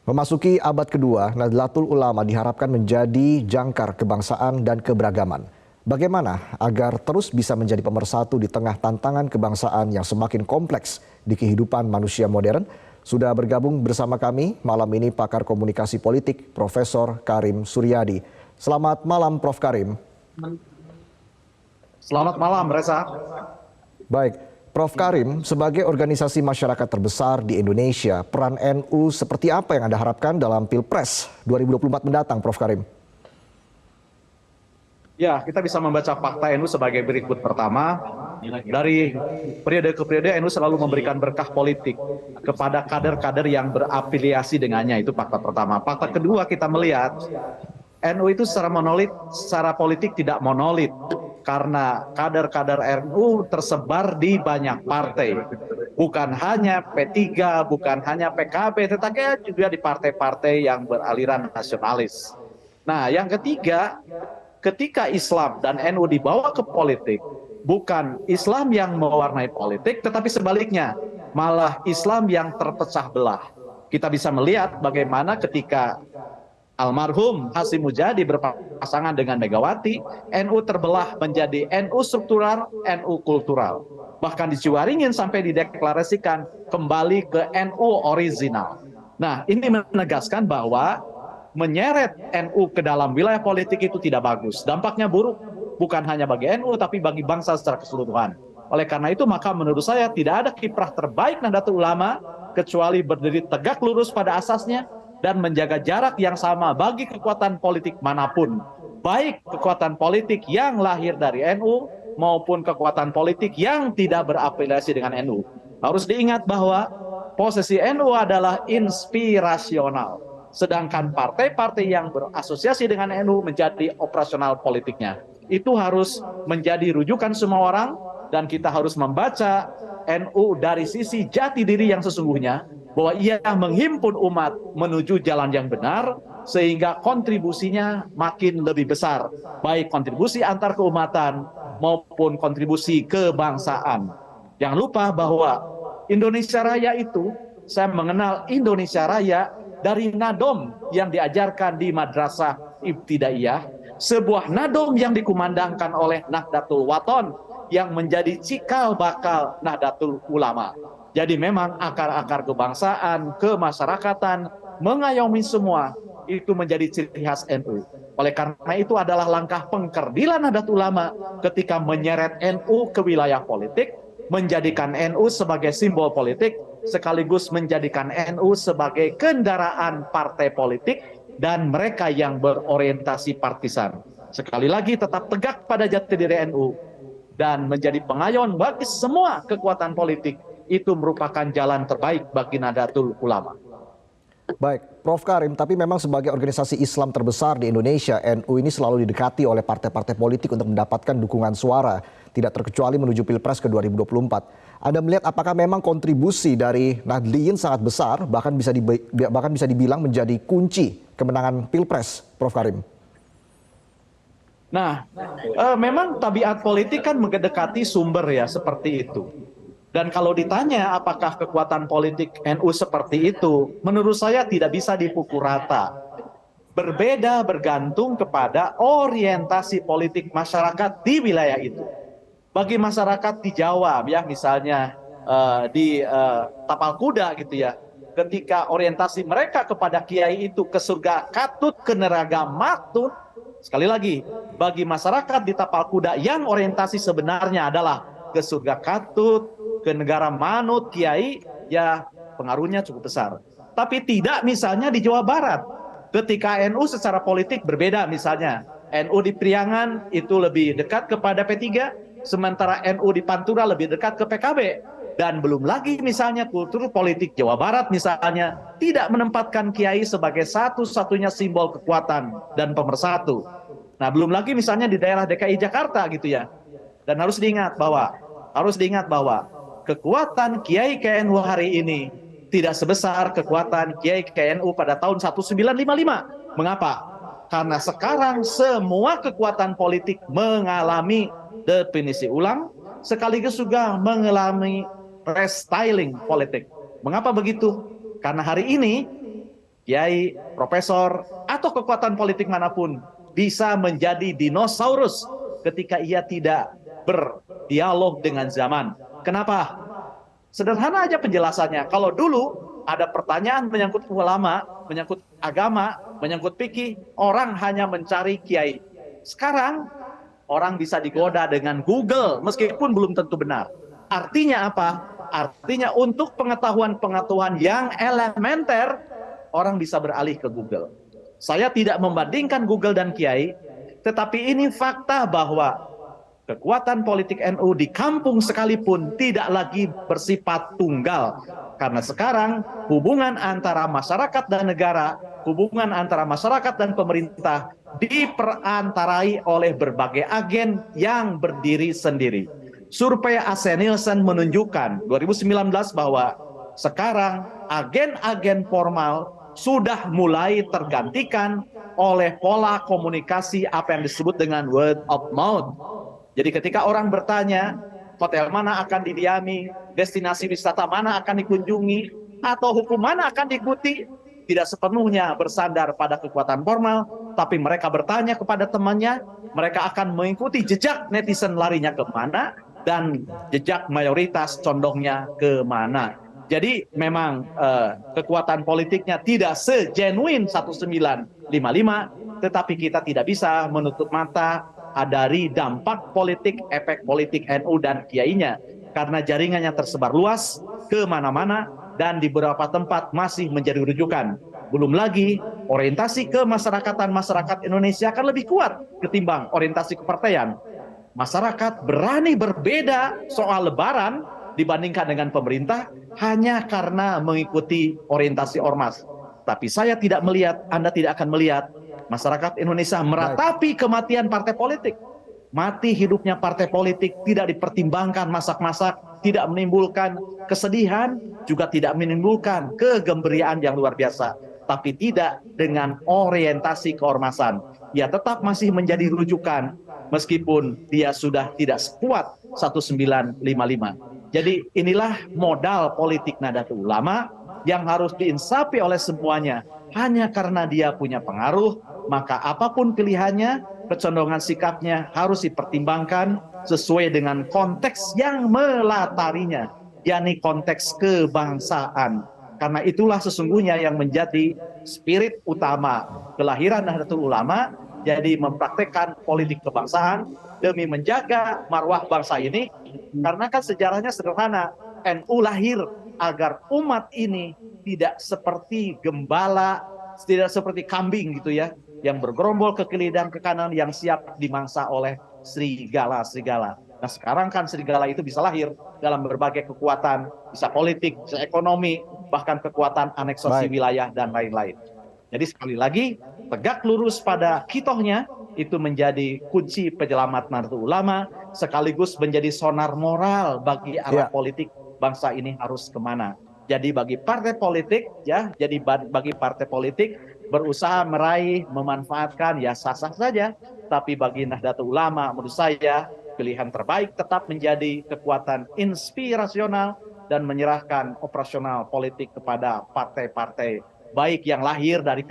Memasuki abad kedua, Nahdlatul Ulama diharapkan menjadi jangkar kebangsaan dan keberagaman. Bagaimana agar terus bisa menjadi pemersatu di tengah tantangan kebangsaan yang semakin kompleks di kehidupan manusia modern? Sudah bergabung bersama kami malam ini pakar komunikasi politik Profesor Karim Suryadi. Selamat malam Prof. Karim. Selamat malam Reza. Baik, Prof. Karim, sebagai organisasi masyarakat terbesar di Indonesia, peran NU seperti apa yang Anda harapkan dalam Pilpres 2024 mendatang, Prof. Karim? Ya, kita bisa membaca fakta NU sebagai berikut. Pertama, dari periode ke periode NU selalu memberikan berkah politik kepada kader-kader yang berafiliasi dengannya. Itu fakta pertama. Fakta kedua, kita melihat NU itu secara politik tidak monolit. Karena kader-kader NU tersebar di banyak partai. Bukan hanya P3, bukan hanya PKB, tetapi juga di partai-partai yang beraliran nasionalis. Nah, yang ketiga, ketika Islam dan NU dibawa ke politik, bukan Islam yang mewarnai politik, tetapi sebaliknya, malah Islam yang terpecah belah. Kita bisa melihat bagaimana ketika almarhum Hasyim Mujadi berpasangan dengan Megawati, NU terbelah menjadi NU struktural, NU kultural. Bahkan dicuaringin sampai dideklarasikan kembali ke NU original. Nah, ini menegaskan bahwa menyeret NU ke dalam wilayah politik itu tidak bagus. Dampaknya buruk bukan hanya bagi NU tapi bagi bangsa secara keseluruhan. Oleh karena itu maka menurut saya tidak ada kiprah terbaik Nahdlatul Ulama kecuali berdiri tegak lurus pada asasnya dan menjaga jarak yang sama bagi kekuatan politik manapun. Baik kekuatan politik yang lahir dari NU maupun kekuatan politik yang tidak berafiliasi dengan NU. Harus diingat bahwa posisi NU adalah inspirasional. Sedangkan partai-partai yang berasosiasi dengan NU menjadi operasional politiknya. Itu harus menjadi rujukan semua orang dan kita harus membaca NU dari sisi jati diri yang sesungguhnya, bahwa ia menghimpun umat menuju jalan yang benar sehingga kontribusinya makin lebih besar, baik kontribusi antar keumatan maupun kontribusi kebangsaan. Jangan lupa bahwa Indonesia Raya itu, saya mengenal Indonesia Raya dari nadom yang diajarkan di Madrasah Ibtidaiyah, sebuah nadom yang dikumandangkan oleh Nahdlatul Wathon yang menjadi cikal bakal Nahdlatul Ulama. Jadi memang akar-akar kebangsaan, kemasyarakatan, mengayomi semua, itu menjadi ciri khas NU. Oleh karena itu adalah langkah pengkerdilan Nahdlatul Ulama ketika menyeret NU ke wilayah politik, menjadikan NU sebagai simbol politik, sekaligus menjadikan NU sebagai kendaraan partai politik dan mereka yang berorientasi partisan. Sekali lagi tetap tegak pada jati diri NU dan menjadi pengayon bagi semua kekuatan politik. Itu merupakan jalan terbaik bagi Nahdlatul Ulama. Baik, Prof. Karim, tapi memang sebagai organisasi Islam terbesar di Indonesia, NU ini selalu didekati oleh partai-partai politik untuk mendapatkan dukungan suara, tidak terkecuali menuju Pilpres ke 2024. Anda melihat apakah memang kontribusi dari Nahdliyin sangat besar, bahkan bisa dibilang menjadi kunci kemenangan Pilpres, Prof. Karim? Nah, memang tabiat politik kan mendekati sumber ya, seperti itu. Dan kalau ditanya apakah kekuatan politik NU seperti itu, menurut saya tidak bisa dipukul rata. Berbeda bergantung kepada orientasi politik masyarakat di wilayah itu. Bagi masyarakat di Jawa, ya misalnya di Tapal Kuda gitu ya, ketika orientasi mereka kepada kiai itu ke surga katut, ke neraka matut. Sekali lagi, bagi masyarakat di Tapal Kuda yang orientasi sebenarnya adalah ke surga katut, ke negara manut kiai, ya pengaruhnya cukup besar. Tapi tidak misalnya di Jawa Barat. Ketika NU secara politik berbeda, misalnya NU di Priangan itu lebih dekat kepada P3, sementara NU di Pantura lebih dekat ke PKB. Dan belum lagi misalnya kultur politik Jawa Barat misalnya tidak menempatkan kiai sebagai satu-satunya simbol kekuatan dan pemersatu. Nah, belum lagi misalnya di daerah DKI Jakarta gitu ya. Dan harus diingat bahwa kekuatan Kiai KNU hari ini tidak sebesar kekuatan Kiai KNU pada tahun 1955. Mengapa? Karena sekarang semua kekuatan politik mengalami definisi ulang, sekaligus juga mengalami restyling politik. Mengapa begitu? Karena hari ini kiai, profesor, atau kekuatan politik manapun bisa menjadi dinosaurus ketika ia tidak berdialog dengan zaman. Kenapa? Sederhana aja penjelasannya. Kalau dulu ada pertanyaan menyangkut ulama, menyangkut agama, menyangkut fikih, orang hanya mencari kiai. Sekarang orang bisa digoda dengan Google meskipun belum tentu benar. Artinya apa? Artinya untuk pengetahuan-pengetahuan yang elementer, orang bisa beralih ke Google. Saya tidak membandingkan Google dan kiai, tetapi ini fakta bahwa kekuatan politik NU di kampung sekalipun tidak lagi bersifat tunggal. Karena sekarang hubungan antara masyarakat dan negara, hubungan antara masyarakat dan pemerintah diperantarai oleh berbagai agen yang berdiri sendiri. Survei AC Nielsen menunjukkan 2019 bahwa sekarang agen-agen formal sudah mulai tergantikan oleh pola komunikasi apa yang disebut dengan word of mouth. Jadi ketika orang bertanya, hotel mana akan didiami, destinasi wisata mana akan dikunjungi, atau hukum mana akan diikuti, tidak sepenuhnya bersandar pada kekuatan formal, tapi mereka bertanya kepada temannya, mereka akan mengikuti jejak netizen larinya kemana, dan jejak mayoritas condongnya kemana. Jadi memang kekuatan politiknya tidak segenuine 1955, tetapi kita tidak bisa menutup mata dari dampak politik, efek politik NU dan kiainya. Karena jaringannya tersebar luas kemana-mana dan di beberapa tempat masih menjadi rujukan. Belum lagi orientasi kemasyarakatan masyarakat Indonesia akan lebih kuat ketimbang orientasi kepartaian. Masyarakat berani berbeda soal lebaran dibandingkan dengan pemerintah hanya karena mengikuti orientasi ormas. Tapi saya tidak melihat, Anda tidak akan melihat masyarakat Indonesia meratapi kematian partai politik. Mati hidupnya partai politik tidak dipertimbangkan masak-masak, tidak menimbulkan kesedihan, juga tidak menimbulkan kegembirian yang luar biasa. Tapi tidak dengan orientasi keormasan. Ia tetap masih menjadi rujukan meskipun dia sudah tidak sekuat 1955. Jadi inilah modal politik Nahdlatul Ulama yang harus diinsafi oleh semuanya. Hanya karena dia punya pengaruh, maka apapun pilihannya, kecondongan sikapnya harus dipertimbangkan sesuai dengan konteks yang melatarinya, yakni konteks kebangsaan. Karena itulah sesungguhnya yang menjadi spirit utama kelahiran Nahdlatul Ulama, jadi mempraktekkan politik kebangsaan demi menjaga marwah bangsa ini. Karena kan sejarahnya sederhana, NU lahir agar umat ini tidak seperti gembala, tidak seperti kambing gitu ya, yang bergerombol ke kiri dan ke kanan yang siap dimangsa oleh serigala-serigala. Nah sekarang kan serigala itu bisa lahir dalam berbagai kekuatan, bisa politik, bisa ekonomi, bahkan kekuatan aneksasi wilayah dan lain-lain. Jadi sekali lagi, tegak lurus pada kitohnya, itu menjadi kunci penyelamat Nahdlatul Ulama, sekaligus menjadi sonar moral bagi arah politik bangsa ini harus kemana. Jadi bagi partai politik, bagi partai politik berusaha meraih, memanfaatkan, ya sah-sah saja. Tapi bagi Nahdlatul Ulama, menurut saya pilihan terbaik tetap menjadi kekuatan inspirasional dan menyerahkan operasional politik kepada partai-partai baik yang lahir dari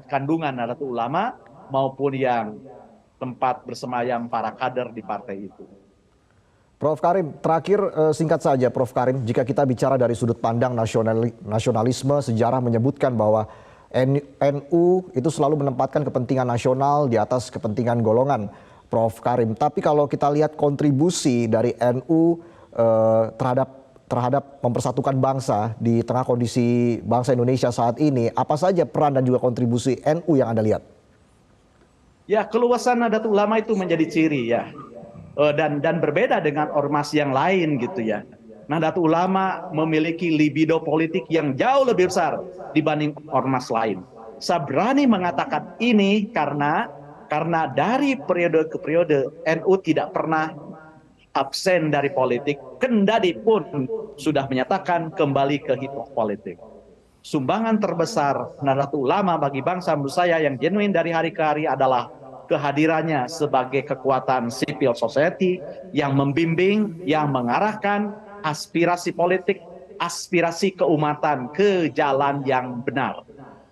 kandungan Nahdlatul Ulama maupun yang tempat bersemayam para kader di partai itu. Prof. Karim, terakhir singkat saja Prof. Karim, jika kita bicara dari sudut pandang nasionalisme, sejarah menyebutkan bahwa NU itu selalu menempatkan kepentingan nasional di atas kepentingan golongan, Prof. Karim. Tapi kalau kita lihat kontribusi dari NU terhadap mempersatukan bangsa di tengah kondisi bangsa Indonesia saat ini, apa saja peran dan juga kontribusi NU yang Anda lihat? Ya, keluasan Nahdlatul Ulama itu menjadi ciri ya. Dan berbeda dengan ormas yang lain gitu ya. Nahdlatul Ulama memiliki libido politik yang jauh lebih besar dibanding ormas lain. Saya berani mengatakan ini karena dari periode ke periode NU tidak pernah absen dari politik, kendati pun sudah menyatakan kembali ke hitoh politik. Sumbangan terbesar Nahdlatul Ulama bagi bangsa menurut saya yang genuine dari hari ke hari adalah kehadirannya sebagai kekuatan civil society yang membimbing, yang mengarahkan aspirasi politik, aspirasi keumatan ke jalan yang benar.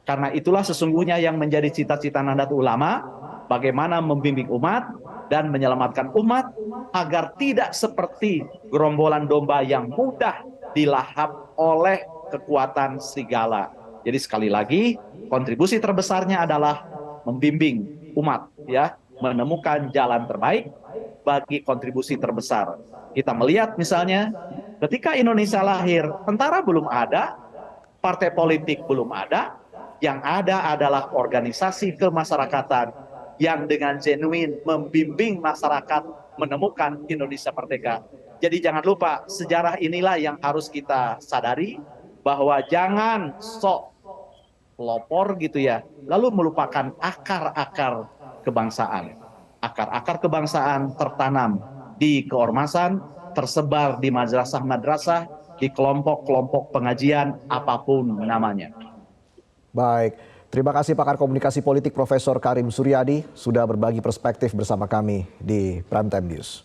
Karena itulah sesungguhnya yang menjadi cita-cita Nahdlatul Ulama, bagaimana membimbing umat dan menyelamatkan umat agar tidak seperti gerombolan domba yang mudah dilahap oleh kekuatan serigala. Jadi sekali lagi, kontribusi terbesarnya adalah membimbing umat, ya, menemukan jalan terbaik bagi kontribusi terbesar. Kita melihat misalnya ketika Indonesia lahir, tentara belum ada, partai politik belum ada, yang ada adalah organisasi kemasyarakatan yang dengan genuine membimbing masyarakat menemukan Indonesia merdeka. Jadi jangan lupa, sejarah inilah yang harus kita sadari, bahwa jangan sok pelopor gitu ya, lalu melupakan akar-akar kebangsaan. Akar-akar kebangsaan tertanam di keormasan, tersebar di madrasah-madrasah, di kelompok-kelompok pengajian, apapun namanya. Baik, terima kasih pakar komunikasi politik Profesor Karim Suryadi sudah berbagi perspektif bersama kami di Prime Time News.